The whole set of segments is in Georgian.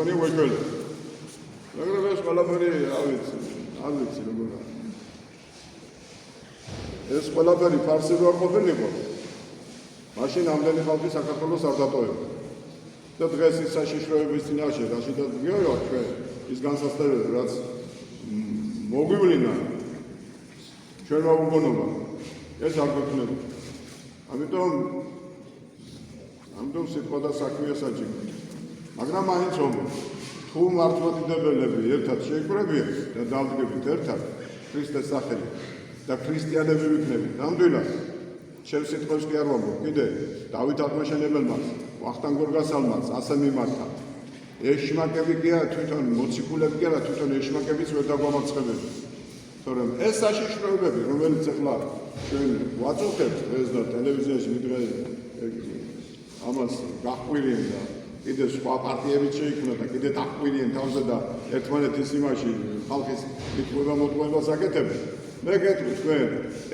მეკონია ვეჭველი. მაგრამ ეს ყველაფერი არ ვიცი როგორ არის. ეს ყველაფერი ფარსი რო არ ყოფილიყო. მაშინ ამდენი ხალხი საქართველოს არ დატოვებდა. და დღეს ის საშიშროების წინაშე რაშიდაც გიორო ჩვენ ის განსასწრებელი რაც მოგვივლინა ჩვენმა უგონობა ეს არ გვექნება. ამიტომ სიტყვა და საქმეა საჭირო. მაგრამ მაინც ომი თუ მართლმადიდებელები ერთად შეიკრებიან და დავდგებით ერთად ქრისტეს სახელით და ქრისტიანები ვიქნებით ნამდვილად ჩემს სიტყვებს კი არ ვამბობ კიდე დავით აღმაშენებელმაც ვახტანგ გორგასალმაც ასე მიმართა ეშმაკები კი არა თვითონ მოციქულები კი არა თვითონ ეშმაკებიც ვერ დაგვამარცხებენ თორემ ეს საშიშროებები რომელიც ახლა ჩვენ ვაწუხებთ დღეს და ტელევიზიაში მიდღე ამას გაჰყვირიან და კიდე სხვა პარტიებიც შეიქმნა და კიდე დაჰყვირიან თავზე და ერთმანეთის იმაში ხალხის მიტყუება მოტყუებას აკეთებენ მე გეტყვით თქვენ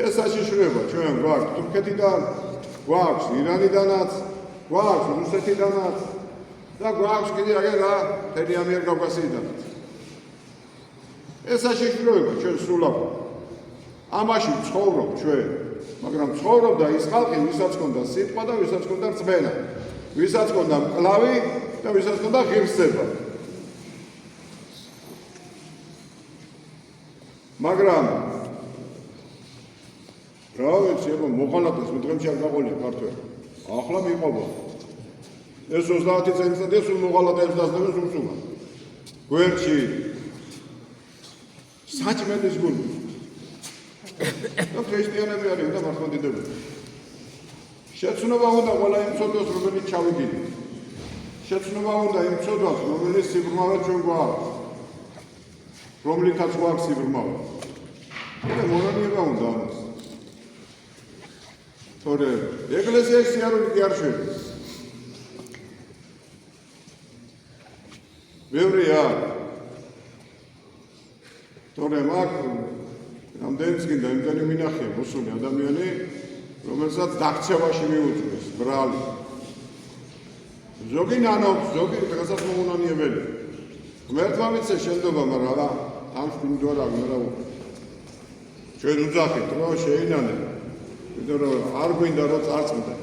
ეს საშიშროება ჩვენ გვაქვს თურქეთიდან გვაქვს ირანიდანაც გვაქვს რუსეთიდანაც და გვაქვს კიდე რა თელი ამიერ კავკასიიდანაც ეს საშიშროება ჩვენ სულავ ამაში ცხოვრობ ჩვენ მაგრამ ცხოვრობდა ის ხალხი ვისაც ჰქონდა სიტყვა და ვისაც ჰქონდა რწმენა ვისაც ჰქონდა მკლავი და ვისაც ჰქონდა ღირსება მაგრამ რა ვიცი აბა მოღალატეს მე დღემში არ გაყოლია ქართველი ახლა მიყვება ეს 30 წელიწადია სულ მოღალატეებს დასდევენ სულსულა გვერდში საჭმელის გული და ქრისტიანები არიან და მართლმადიდებლები შეცნობა უნდა ყველა იმ ცოდვას რომელიც ჩავიგინე შეცნობა უნდა იმ ცოდვას რომელიც სიბრმავე ჩვენ გვაქვს რომლითაც გვაქვს სიბრმავე და მორალობა უნდა ამას თორემ ეკლესიის სიარული კი არ შეიძლება ბევრია თორემ აქ რამდენიც კიდე იმდენი მინახია მოსული ადამიანი რომელსაც დაქცევაში მიუძღვის ბრალი ზოგი ნანობს ზოგი დღესაც მოუნანიებელი ღმერთმა მიცე შენდობა მაგრამ რა ამ შვილდორა მაგრამ ჩვენ უძახით რომ შეინანე იმიტომ რომ არ გვინდა რომ წარწმდა